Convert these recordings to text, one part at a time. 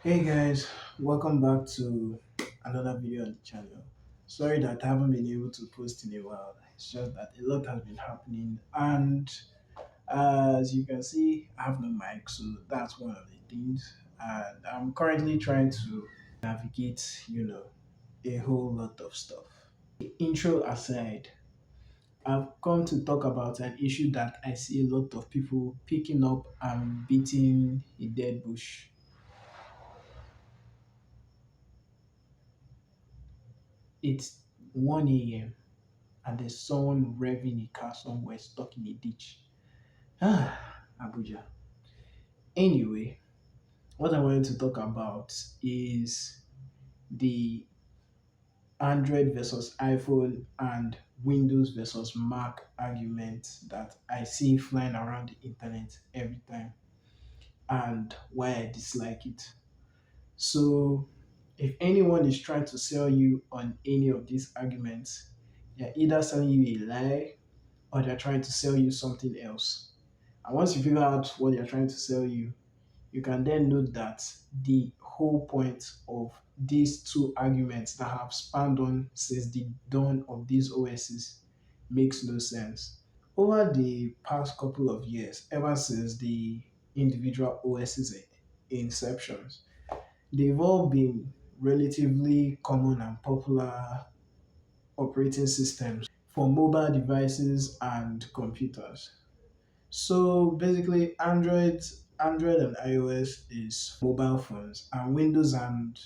Hey guys, welcome back to another video on the channel. Sorry that I haven't been able to post in a while. It's just that a lot has been happening, and as you can see, I have no mic, so that's one of the things. And I'm currently trying to navigate, a whole lot of stuff. Intro aside, I've come to talk about an issue that I see a lot of people picking up and beating a dead bush. It's 1 a.m. and there's someone revving a car somewhere stuck in a ditch. Ah, Abuja. Anyway, what I wanted to talk about is the Android versus iPhone and Windows versus Mac argument that I see flying around the internet every time and why I dislike it. So, if anyone is trying to sell you on any of these arguments, they're either selling you a lie or they're trying to sell you something else. And once you figure out what they're trying to sell you, you can then note that the whole point of these two arguments that have spanned on since the dawn of these OSs makes no sense. Over the past couple of years, ever since the individual OS's inceptions, they've all been relatively common and popular operating systems for mobile devices and computers. So basically, Android and iOS is mobile phones, and Windows and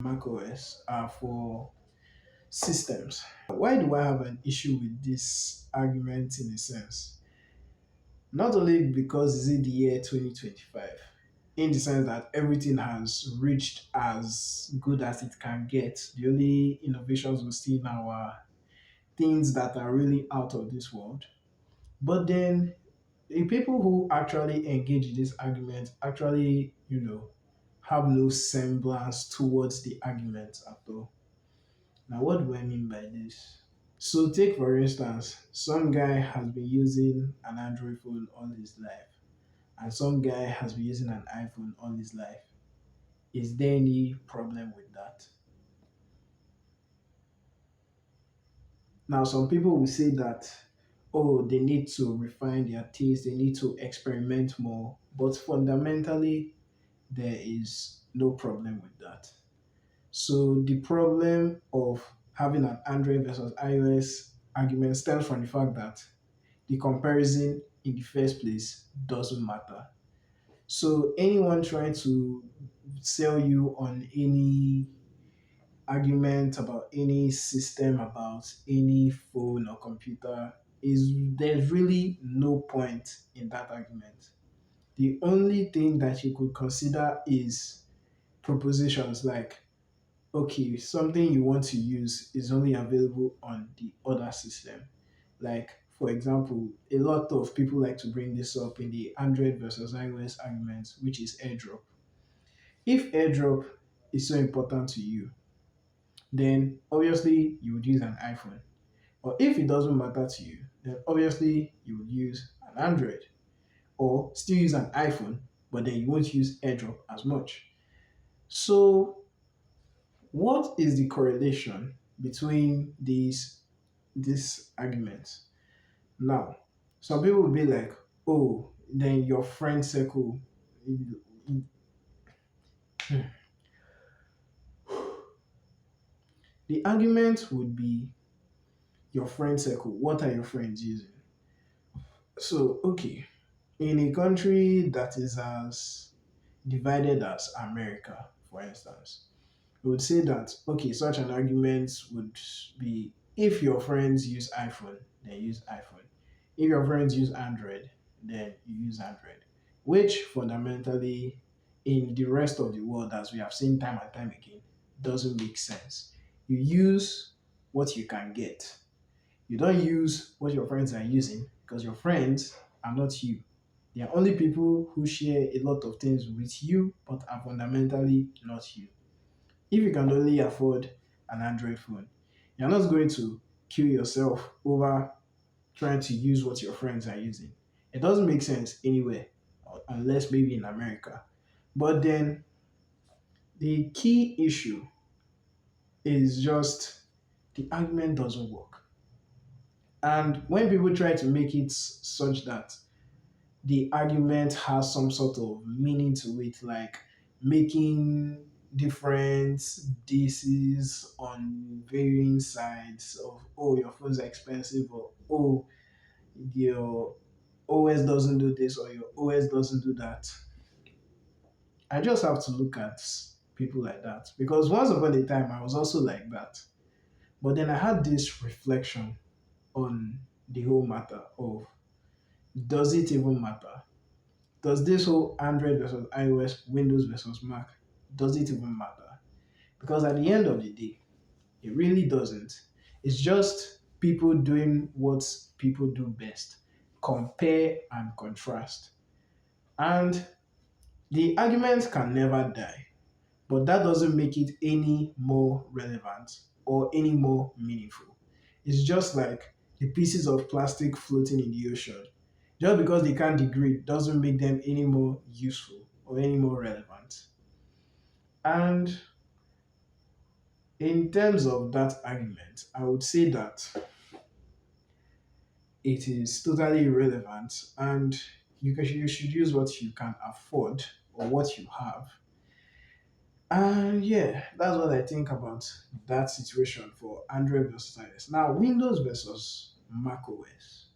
macOS are for systems. Why do I have an issue with this argument in a sense? Not only because it's in the year 2025, in the sense that everything has reached as good as it can get. The only innovations we see now are things that are really out of this world. But then the people who actually engage in this argument actually, have no semblance towards the argument at all. Now, what do I mean by this? So, take for instance, some guy has been using an Android phone all his life, and some guy has been using an iPhone all his life. Is there any problem with that? Now, some people will say that, oh, they need to refine their taste, they need to experiment more, but fundamentally, there is no problem with that. So the problem of having an Android versus iOS argument stems from the fact that the comparison in the first place doesn't matter. So anyone trying to sell you on any argument about any system, about any phone or computer, is there's really no point in that argument. The only thing that you could consider is propositions like, okay, something you want to use is only available on the other system. Like, for example, a lot of people like to bring this up in the Android versus iOS arguments, which is airdrop. If airdrop is so important to you, then obviously you would use an iPhone. Or if it doesn't matter to you, then obviously you would use an Android or still use an iPhone, but then you won't use airdrop as much. So what is the correlation between these arguments? Now, some people will be like, "Oh, then your friend circle." The argument would be your friend circle. What are your friends using? So, okay, in a country that is as divided as America, for instance, we would say that okay, such an argument would be if your friends use iPhone, then use iPhone. If your friends use Android, then you use Android. Which fundamentally, in the rest of the world, as we have seen time and time again, doesn't make sense. You use what you can get. You don't use what your friends are using because your friends are not you. They are only people who share a lot of things with you, but are fundamentally not you. If you can only afford an Android phone, you're not going to kill yourself over trying to use what your friends are using. It doesn't make sense anywhere, unless maybe in America. But then the key issue is just the argument doesn't work. And when people try to make it such that the argument has some sort of meaning to it, like making different theses on varying sides of, oh, your phones are expensive, or oh, your OS doesn't do this, or your OS doesn't do that. I just have to look at people like that because once upon a time I was also like that. But then I had this reflection on the whole matter of, does it even matter? Does this whole Android versus iOS, Windows versus Mac, does it even matter? Because at the end of the day, it really doesn't. It's just people doing what people do best, compare and contrast. And the arguments can never die, but that doesn't make it any more relevant or any more meaningful. It's just like the pieces of plastic floating in the ocean. Just because they can't degrade doesn't make them any more useful or any more relevant. And in terms of that argument, I would say that it is totally irrelevant and you should use what you can afford or what you have. And yeah, that's what I think about that situation for Android versus iOS. Now, Windows versus macOS,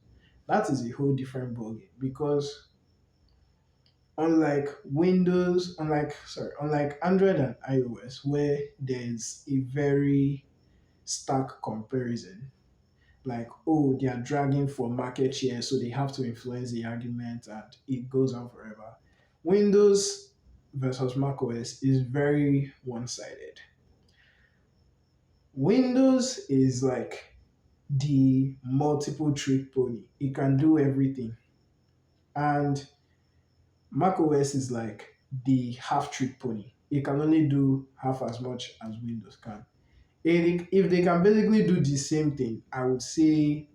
that is a whole different ballgame because unlike Android and iOS, where there's a very stark comparison, like, oh, they are dragging for market share, so they have to influence the argument and it goes on forever. Windows versus macOS is very one-sided. Windows is like the multiple trick pony. It can do everything. And macOS is like the half trick pony. It can only do half as much as Windows can. If they can basically do the same thing, I would say,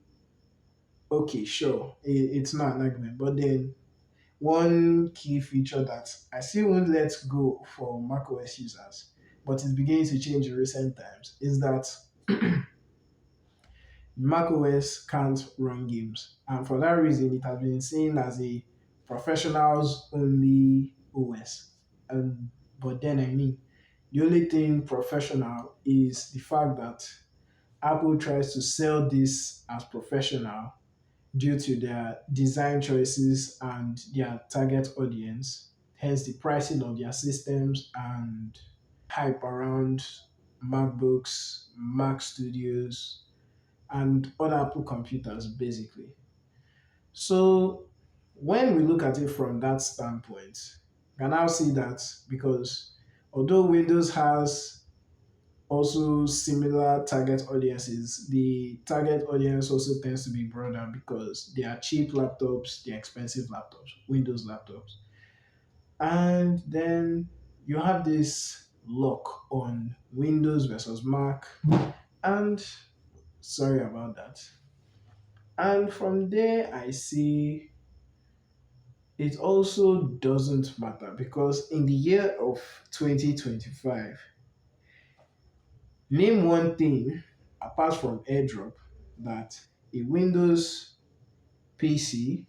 okay, sure, it's not an argument. But then one key feature that I still won't let go for macOS users, but it's beginning to change in recent times, is that macOS can't run games. And for that reason, it has been seen as a professionals only OS. But then I mean, the only thing professional is the fact that Apple tries to sell this as professional due to their design choices and their target audience, hence the pricing of their systems and hype around MacBooks, Mac Studios, and other Apple computers, basically. So when we look at it from that standpoint, we can now see that because although Windows has also similar target audiences, the target audience also tends to be broader because they are cheap laptops, they're expensive laptops, Windows laptops. And then you have this lock on Windows versus Mac, and sorry about that. And from there, I see it also doesn't matter because in the year of 2025, name one thing apart from AirDrop that a Windows PC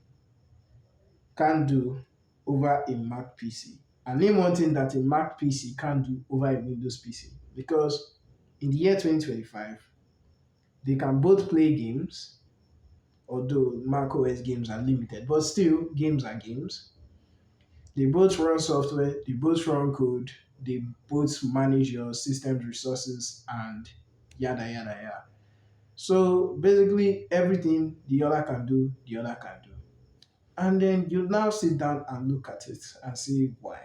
can do over a Mac PC. And name one thing that a Mac PC can do over a Windows PC. Because in the year 2025, they can both play games, although Mac OS games are limited, but still, games are games. They both run software, they both run code, they both manage your system's resources, and yada yada yada. So basically, everything the other can do, the other can do. And then you now sit down and look at it and see why.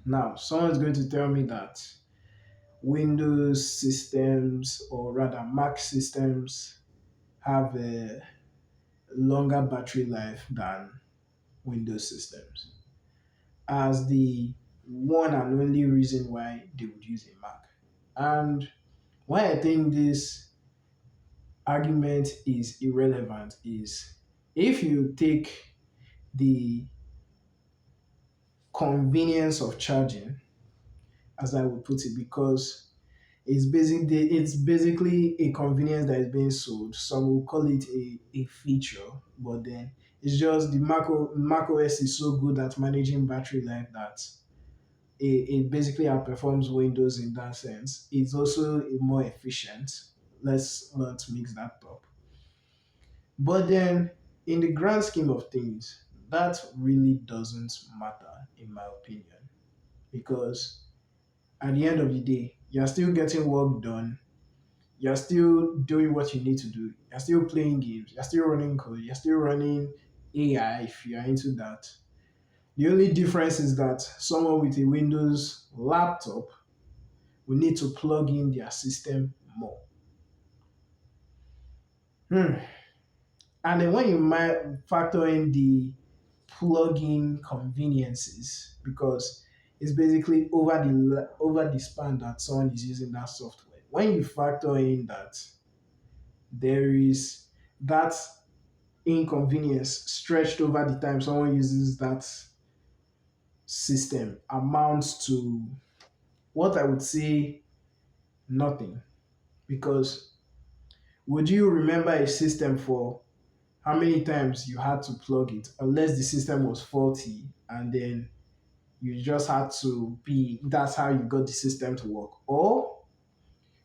Now, someone's going to tell me that Windows systems, or rather Mac systems, have a longer battery life than Windows systems, as the one and only reason why they would use a Mac. And why I think this argument is irrelevant is, if you take the convenience of charging as I would put it, because it's basically a convenience that is being sold. Some will call it a feature, but then it's just the Mac OS is so good at managing battery life that it basically outperforms Windows in that sense. It's also more efficient. Let's not mix that up. But then, in the grand scheme of things, that really doesn't matter, in my opinion, because at the end of the day, you're still getting work done. You're still doing what you need to do. You're still playing games. You're still running code. You're still running AI if you're into that. The only difference is that someone with a Windows laptop will need to plug in their system more. Hmm. And then when you might factor in the plug-in conveniences, because it's basically over the span that someone is using that software. When you factor in that there is that inconvenience stretched over the time someone uses that system amounts to what I would say nothing. Because would you remember a system for how many times you had to plug it, unless the system was faulty and then you just had to be that's how you got the system to work? Or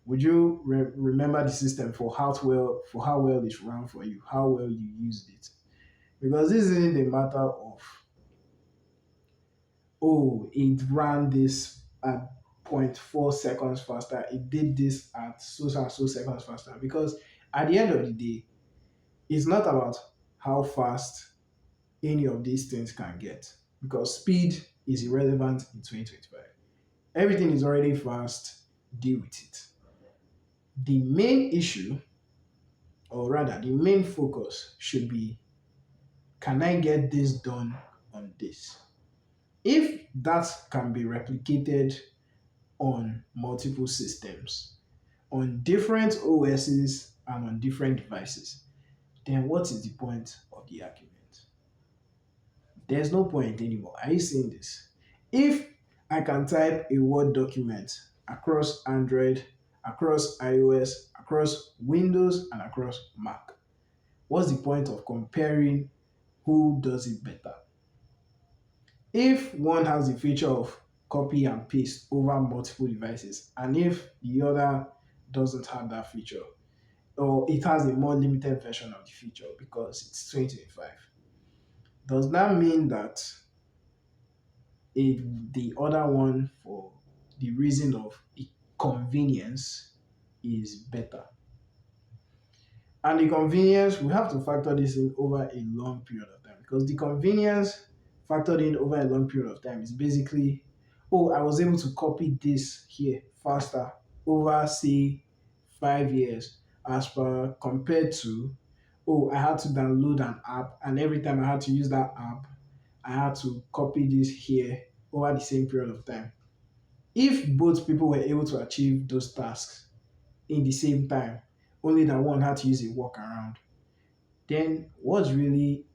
would you remember the system for how well it ran for you, how well you used it? Because this isn't a matter of, oh, it ran this at zero point 0.4 seconds faster, it did this at so and so seconds faster. Because at the end of the day, it's not about how fast any of these things can get, because speed is irrelevant in 2025. Everything is already fast, deal with it. The main issue, or rather, the main focus should be, can I get this done on this? If that can be replicated on multiple systems, on different OSs, and on different devices, then what is the point of the argument? There's no point anymore. Are you seeing this? If I can type a Word document across Android, across iOS, across Windows, and across Mac, what's the point of comparing who does it better? If one has the feature of copy and paste over multiple devices, and if the other doesn't have that feature, or it has a more limited version of the feature because it's 2025, does that mean that if the other one, for the reason of convenience, is better? And the convenience, we have to factor this in over a long period of time, because the convenience factored in over a long period of time is basically, oh, I was able to copy this here faster over, say, 5 years, as per compared to, oh, I had to download an app, and every time I had to use that app, I had to copy this here over the same period of time. If both people were able to achieve those tasks in the same time, only that one had to use a workaround, then what's really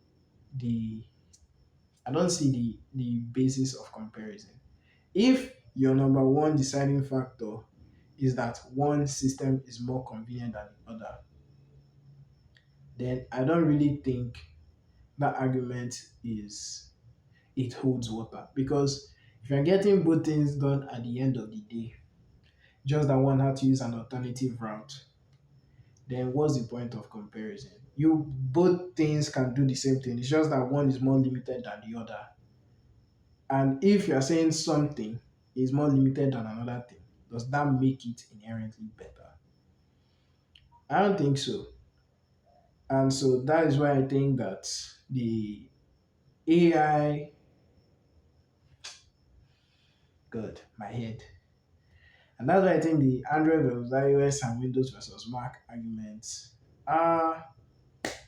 the I don't see the basis of comparison. If your number one deciding factor is that one system is more convenient than the other, then I don't really think that argument is it holds water. Because if you're getting both things done at the end of the day, just that one had to use an alternative route, then what's the point of comparison? You both things can do the same thing. It's just that one is more limited than the other. And if you're saying something is more limited than another thing, does that make it inherently better? I don't think so. And so that is why I think that the AI, good, my head. And that's why I think the Android versus iOS and Windows versus Mac arguments are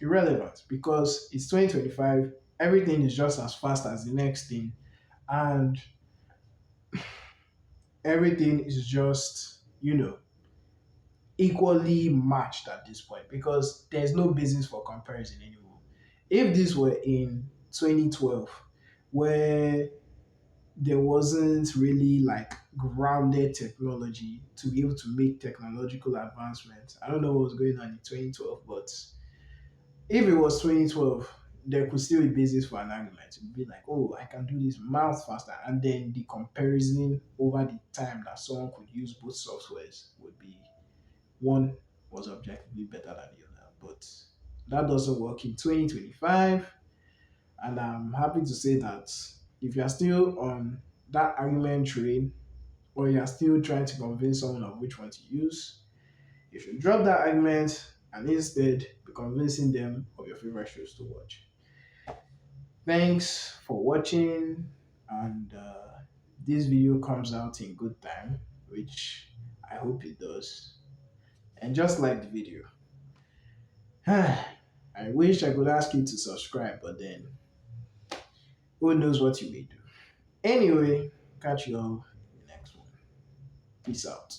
irrelevant, because it's 2025, everything is just as fast as the next thing, and everything is just, equally matched at this point, because there's no basis for comparison anymore. If this were in 2012, where there wasn't really like grounded technology to be able to make technological advancements. I don't know what was going on in 2012, but if it was 2012, there could still be basis for an argument. It would be like, oh, I can do this miles faster. And then the comparison over the time that someone could use both softwares would be one was objectively better than the other. But that doesn't work in 2025. And I'm happy to say that if you're still on that argument train, or you're still trying to convince someone of which one to use, you should drop that argument and instead be convincing them of your favorite shows to watch. Thanks for watching, and this video comes out in good time, which I hope it does. And just like the video, I wish I could ask you to subscribe, but then who knows what you may do. Anyway, catch you all in the next one. Peace out.